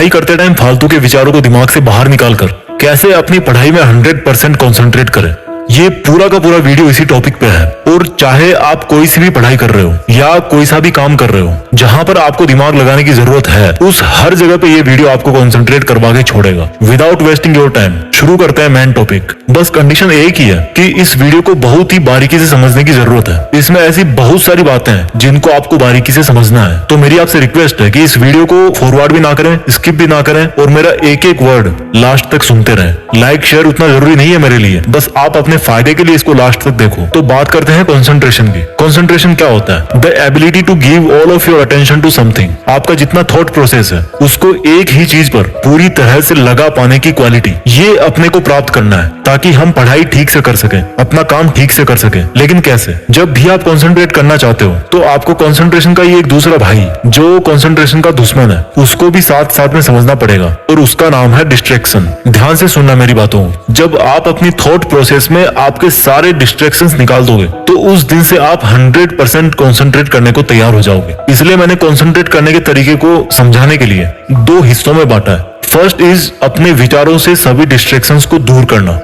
पढ़ाई करते टाइम फालतू के विचारों को दिमाग से बाहर निकालकर कैसे अपनी पढ़ाई में 100% कंसंट्रेट करें, ये पूरा का पूरा वीडियो इसी टॉपिक पे है। और चाहे आप कोई सी भी पढ़ाई कर रहे हो या कोई सा भी काम कर रहे हो जहां पर आपको दिमाग लगाने की जरूरत है, उस हर जगह पे ये वीडियो आपको कंसंट्रेट करवा के छोड़ेगा विदाउट वेस्टिंग योर टाइम। शुरू करते हैं मेन टॉपिक। बस कंडीशन एक ही है कि इस वीडियो को बहुत ही बारीकी से समझने की जरूरत है। इसमें ऐसी बहुत सारी बातें हैं जिनको आपको बारीकी से समझना है। तो मेरी आपसे रिक्वेस्ट है कि इस वीडियो को फॉरवर्ड भी ना करें, स्किप भी ना करें और मेरा एक एक वर्ड लास्ट तक सुनते रहें। लाइक शेयर उतना जरूरी नहीं है मेरे लिए, बस आप अपने फायदे के लिए इसको लास्ट तक देखो। तो बात करते हैं कंसंट्रेशन की। कंसंट्रेशन क्या होता है? The ability to give all of your attention to something. आपका जितना थॉट प्रोसेस है उसको एक ही चीज पर पूरी तरह से लगा पाने की क्वालिटी, ये अपने को प्राप्त करना है ताकि हम पढ़ाई ठीक से कर सकें, अपना काम ठीक से कर सकें। लेकिन कैसे? जब भी आप कंसंट्रेट करना चाहते हो तो आपको कंसंट्रेशन का ये एक दूसरा भाई जो कंसंट्रेशन का दुश्मन है उसको भी साथ साथ में समझना पड़ेगा और उसका नाम है डिस्ट्रैक्शन। ध्यान से सुनना मेरी बातों। जब आप अपनी थॉट प्रोसेस में आपके सारे डिस्ट्रैक्शंस निकाल दोगे तो उस दिन से आप 100% कंसंट्रेट करने को तैयार हो जाओगे। इसलिए मैंने कंसंट्रेट करने के तरीके को समझाने के लिए दो हिस्सों में बांटा है। फर्स्ट इज अपने विचारों से सभी डिस्ट्रैक्शंस को दूर करना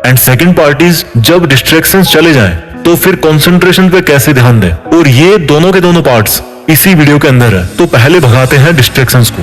एंड सेकंड पार्ट इज जब डिस्ट्रैक्शंस चले जाएं तो फिर कंसंट्रेशन पे कैसे ध्यान दें। और ये दोनों के दोनों पार्ट्स इसी वीडियो के अंदर है। तो पहले भगाते हैं डिस्ट्रैक्शंस को।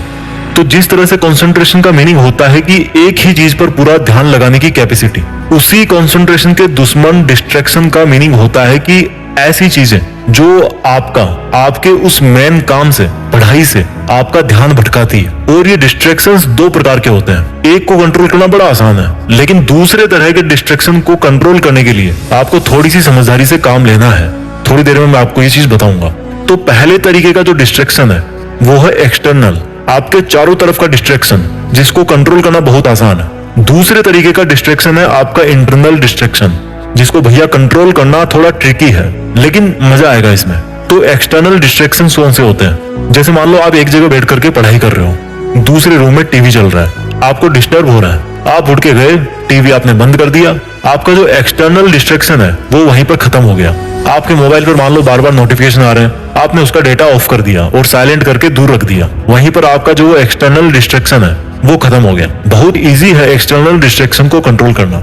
तो जिस तरह से कंसंट्रेशन का मीनिंग होता है कि एक ही चीज पर पूरा ध्यान लगाने की कैपेसिटी, उसी कंसंट्रेशन के दुश्मन डिस्ट्रैक्शन का मीनिंग होता है कि ऐसी चीजें जो आपके उस मेन काम से, पढ़ाई से आपका ध्यान भटकाती है। और ये डिस्ट्रैक्शंस दो प्रकार के होते हैं। एक को कंट्रोल करना बड़ा आसान है, लेकिन दूसरे तरह के डिस्ट्रैक्शन को कंट्रोल करने के लिए आपको थोड़ी सी समझदारी से काम लेना है। थोड़ी देर में मैं आपको ये चीज बताऊंगा। तो पहले तरीके का जो डिस्ट्रैक्शन है वो है एक्सटर्नल, आपके चारों तरफ का डिस्ट्रैक्शन जिसको कंट्रोल करना बहुत आसान है। दूसरे तरीके का डिस्ट्रैक्शन है आपका इंटरनल डिस्ट्रैक्शन, जिसको भैया कंट्रोल करना थोड़ा ट्रिकी है लेकिन मजा आएगा इसमें। तो एक्सटर्नल डिस्ट्रैक्शन कौन से होते हैं? जैसे मान लो आप एक जगह बैठ करके पढ़ाई कर रहे हो, दूसरे रूम में टीवी चल रहा है, आपको डिस्टर्ब हो रहा है, आप उठ के गए, टीवी आपने बंद कर दिया, आपका जो एक्सटर्नल डिस्ट्रैक्शन है वो वहीं पर खत्म हो गया। आपके मोबाइल पर मान लो बार बार नोटिफिकेशन आ रहे हैं, आपने उसका डेटा ऑफ कर दिया और साइलेंट करके दूर रख दिया। वहीं पर आपका जो एक्सटर्नल डिस्ट्रैक्शन है वो खत्म हो गया। बहुत इजी है एक्सटर्नल डिस्ट्रैक्शन को कंट्रोल करना।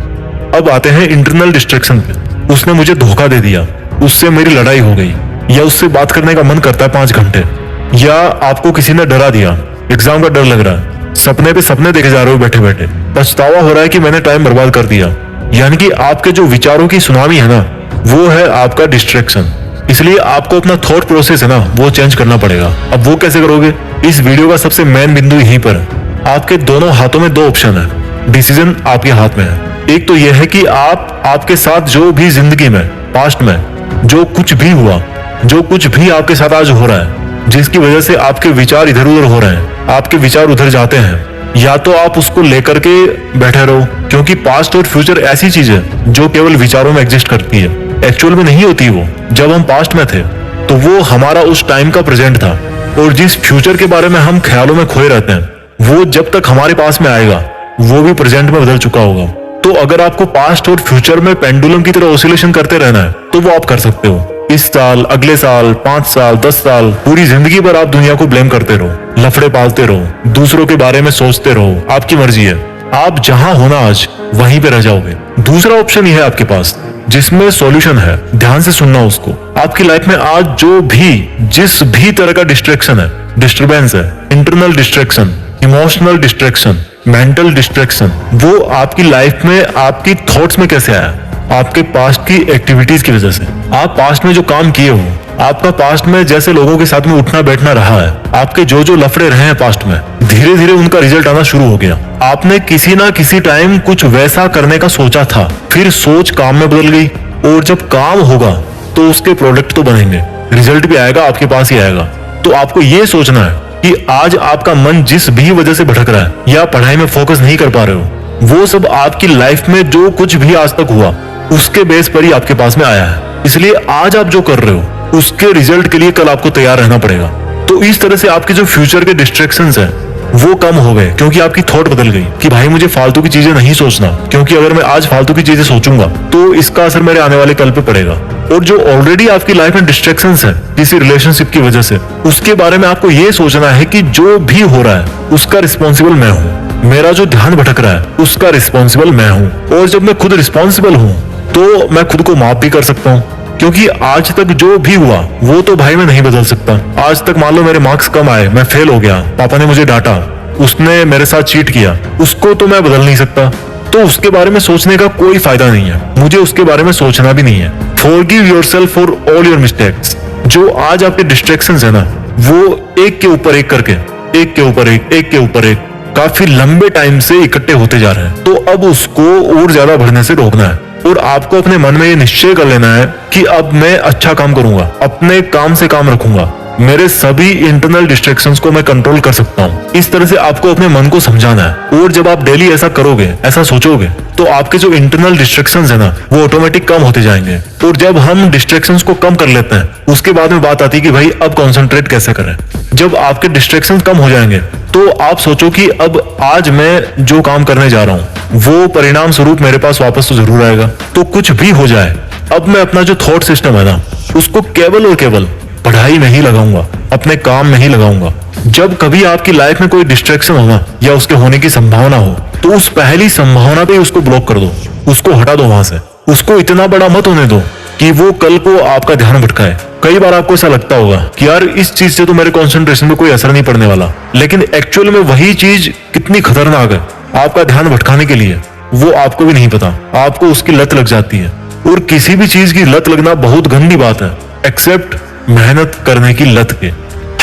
अब आते हैं इंटरनल डिस्ट्रैक्शन पे। उसने मुझे धोखा दे दिया, उससे मेरी लड़ाई हो गई, या उससे बात करने का मन करता है 5 घंटे, या आपको किसी ने डरा दिया, एग्जाम का डर लग रहा है, सपने पे सपने देखे जा रहे हो बैठे बैठे, पछतावा हो रहा है कि मैंने टाइम बर्बाद कर दिया। यानी कि आपके जो विचारों की सुनामी है ना, वो है आपका डिस्ट्रैक्शन। इसलिए आपको अपना थॉट प्रोसेस है ना वो चेंज करना पड़ेगा। अब वो कैसे करोगे? इस वीडियो का सबसे मेन बिंदु यहीं पर है। आपके दोनों हाथों में दो ऑप्शन है, डिसीजन आपके हाथ में है। एक तो यह है कि आपके साथ जो भी जिंदगी में, पास्ट में जो कुछ भी हुआ, जो कुछ भी आपके साथ आज हो रहा है, जिसकी वजह से आपके विचार इधर उधर हो रहे हैं, आपके विचार उधर जाते हैं, या तो आप उसको लेकर के बैठे रहो, क्योंकि पास्ट और फ्यूचर ऐसी चीज है जो केवल विचारों में एग्जिस्ट करती है, एक्चुअल में नहीं होती। वो जब हम पास्ट में थे तो वो हमारा उस टाइम का प्रेजेंट था, और जिस फ्यूचर के बारे में हम ख्यालों में खोए रहते हैं वो जब तक हमारे पास में आएगा वो भी प्रेजेंट में बदल चुका होगा। तो अगर आपको पास्ट और फ्यूचर में पेंडुलम की तरह ऑसिलेशन करते रहना है तो वो आप कर सकते हो। इस साल, अगले साल, 5 साल, 10 साल, पूरी जिंदगी भर आप दुनिया को ब्लेम करते रहो, लफड़े पालते रहो, दूसरों के बारे में सोचते रहो, आपकी मर्जी है। आप जहां होना आज वहीं पे रह जाओगे। दूसरा ऑप्शन ये है आपके पास जिसमें सॉल्यूशन है। ध्यान से सुनना उसको। आपकी लाइफ में आज जो भी जिस भी तरह का डिस्ट्रैक्शन है, डिस्टर्बेंस है, internal distraction, emotional distraction, mental distraction, वो आपकी लाइफ में आपकी थॉट्स में कैसे आया? आपके पास्ट की एक्टिविटीज की वजह से। आप पास्ट में जो काम किए हो, आपका पास्ट में जैसे लोगों के साथ में उठना बैठना रहा है, आपके जो जो लफड़े रहे हैं पास्ट में, धीरे धीरे उनका रिजल्ट आना शुरू हो गया। आपने किसी ना किसी टाइम कुछ वैसा करने का सोचा था, फिर सोच काम में बदल गई, और जब काम होगा तो उसके प्रोडक्ट तो बनेंगे, रिजल्ट भी आएगा, आपके पास ही आएगा। तो आपको ये सोचना है कि आज आपका मन जिस भी वजह से भटक रहा है या पढ़ाई में फोकस नहीं कर पा रहे हो, वो सब आपकी लाइफ में जो कुछ भी आज तक हुआ उसके बेस पर ही आपके पास में आया है। इसलिए आज आप जो कर रहे हो उसके रिजल्ट के लिए कल आपको तैयार रहना पड़ेगा। तो इस तरह से आपके जो फ्यूचर के डिस्ट्रैक्शंस हैं वो कम हो गए क्योंकि आपकी थॉट बदल गई कि भाई मुझे फालतू की चीजें नहीं सोचना, क्योंकि अगर मैं आज फालतू की चीजें सोचूंगा तो इसका असर मेरे आने वाले कल पे पड़ेगा। और जो ऑलरेडी आपकी लाइफ में डिस्ट्रैक्शंस है किसी रिलेशनशिप की वजह से, उसके बारे में आपको ये सोचना है कि जो भी हो रहा है उसका रिस्पॉन्सिबल मैं हूँ, मेरा जो ध्यान भटक रहा है उसका रिस्पॉन्सिबल मैं हूँ। और जब मैं खुद रिस्पॉन्सिबल हूँ तो मैं खुद को माफ भी कर सकता हूँ, क्योंकि आज तक जो भी हुआ वो तो भाई मैं नहीं बदल सकता। आज तक मान लो मेरे मार्क्स कम आए, मैं फेल हो गया, पापा ने मुझे डांटा, उसने मेरे साथ चीट किया, उसको तो मैं बदल नहीं सकता। तो उसके बारे में सोचने का कोई फायदा नहीं है, मुझे उसके बारे में सोचना भी नहीं है। Forgive yourself for all your mistakes. जो आज आपके डिस्ट्रैक्शंस है ना, वो एक के ऊपर एक करके, एक के ऊपर एक काफी लंबे टाइम से इकट्ठे होते जा रहे हैं। तो अब उसको और ज्यादा बढ़ने से रोकना है और आपको अपने मन में ये निश्चय कर लेना है कि अब मैं अच्छा काम करूंगा, अपने काम से काम रखूंगा, मेरे सभी इंटरनल डिस्ट्रैक्शंस को मैं कंट्रोल कर सकता हूँ। इस तरह से आपको अपने मन को समझाना है। और जब आप डेली ऐसा करोगे, ऐसा सोचोगे, तो आपके जो इंटरनल डिस्ट्रैक्शंस है ना, वो ऑटोमेटिक कम होते जाएंगे। और जब हम डिस्ट्रैक्शंस को कम कर लेते हैं, उसके बाद में बात आती है कि भाई अब कॉन्सेंट्रेट कैसे करें। जब आपके डिस्ट्रैक्शंस कम हो जाएंगे तो आप सोचो कि अब आज मैं जो काम करने जा रहा हूँ वो परिणाम स्वरूप मेरे पास वापस तो जरूर आएगा। तो कुछ भी हो जाए, अब मैं अपना जो थॉट सिस्टम है ना, उसको केवल और केवल पढ़ाई में ही लगाऊंगा, अपने काम में ही लगाऊंगा। जब कभी आपकी लाइफ में कोई डिस्ट्रैक्शन होना या उसके होने की संभावना हो, तो उस पहली संभावना पे उसको ब्लॉक कर दो, उसको हटा दो वहां से। उसको इतना बड़ा मत होने दो कि वो कल को आपका ध्यान भटकाए। कई बार आपको ऐसा लगता होगा कि यार इस चीज से तो मेरे कंसंट्रेशन पे कोई असर नहीं पड़ने वाला, लेकिन एक्चुअल में वही चीज कितनी खतरनाक है आपका ध्यान भटकाने के लिए, वो आपको भी नहीं पता। आपको उसकी लत लग जाती है। और किसी भी चीज की लत लगना बहुत गंदी बात है, एक्सेप्ट मेहनत करने की लत के।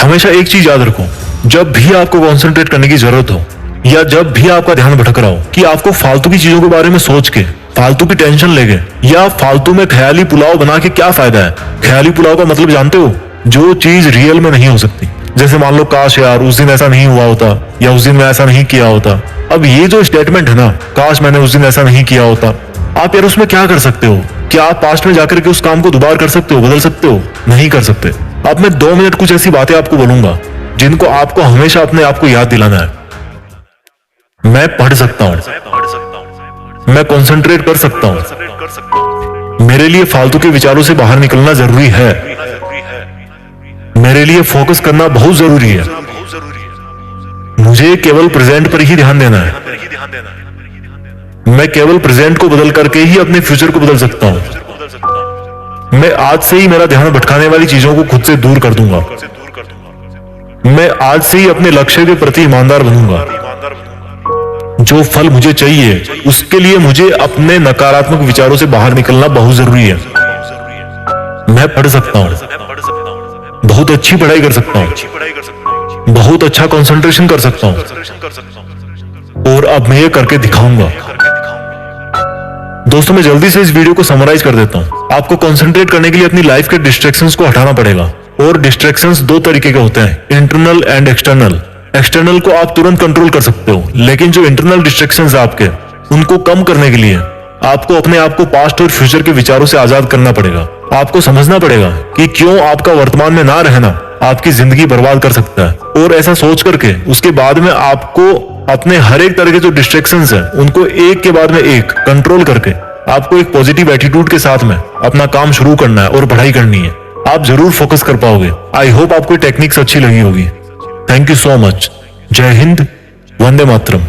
हमेशा एक चीज याद रखो, जब भी आपको कंसंट्रेट करने की जरूरत हो या जब भी आपका ध्यान भटक रहा हो कि आपको फालतू की चीजों के बारे में सोच के, फालतू की टेंशन लेके या फालतू में ख्याली पुलाव बना के क्या फायदा है। ख्याली पुलाव का मतलब जानते हो? जो चीज रियल में नहीं हो सकती। जैसे मान लो काश यार उस दिन ऐसा नहीं हुआ होता या उस दिन मैं ऐसा नहीं किया होता। अब ये जो स्टेटमेंट है ना, काश मैंने उस दिन ऐसा नहीं किया होता, आप यार उसमें क्या कर सकते हो? क्या आप पास्ट में जाकर के उस काम को दोबारा कर सकते हो, बदल सकते हो? नहीं कर सकते। अब मैं 2 मिनट कुछ ऐसी बातें आपको बोलूंगा जिनको आपको हमेशा अपने आप को याद दिलाना है। मैं पढ़ सकता हूँ, मैं कंसंट्रेट कर सकता हूँ, मेरे लिए फालतू के विचारों से बाहर निकलना जरूरी है, मेरे लिए फोकस करना बहुत जरूरी है, मुझे केवल प्रेजेंट पर ही ध्यान देना है, मैं केवल प्रेजेंट को बदल करके ही अपने फ्यूचर को बदल सकता हूँ, मैं आज से ही मेरा ध्यान भटकाने वाली चीजों को खुद से दूर कर दूंगा, मैं आज से ही अपने लक्ष्य के प्रति ईमानदार बनूंगा। जो फल मुझे चाहिए उसके लिए मुझे अपने नकारात्मक विचारों से बाहर निकलना बहुत जरूरी है। मैं पढ़ सकता हूँ, बहुत अच्छी पढ़ाई कर सकता हूँ, बहुत अच्छा कंसंट्रेशन कर सकता हूँ और अब मैं ये करके दिखाऊंगा। दोस्तों मैं जल्दी से इस वीडियो को समराइज कर देता हूँ। आपको कंसंट्रेट करने के लिए अपनी लाइफ के डिस्ट्रैक्शंस को हटाना पड़ेगा। और डिस्ट्रैक्शंस 2 तरीके के होते हैं, इंटरनल एंड एक्सटर्नल। एक्सटर्नल को आप तुरंत कंट्रोल कर सकते हो, लेकिन जो इंटरनल डिस्ट्रैक्शंस आपके, उनको कम करने के लिए आपको अपने आप को पास्ट और फ्यूचर के विचारों से आजाद करना पड़ेगा। आपको समझना पड़ेगा कि क्यों आपका वर्तमान में ना रहना आपकी जिंदगी बर्बाद कर सकता है। और ऐसा सोच करके उसके बाद में आपको अपने हर एक तरह के जो डिस्ट्रैक्शंस हैं उनको एक के बाद में एक कंट्रोल करके आपको एक पॉजिटिव एटीट्यूड के साथ में अपना काम शुरू करना है और पढ़ाई करनी है। आप जरूर फोकस कर पाओगे। आई होप आपको टेक्निक्स अच्छी लगी होगी। Thank you so much. जय हिंद, वंदे मातरम।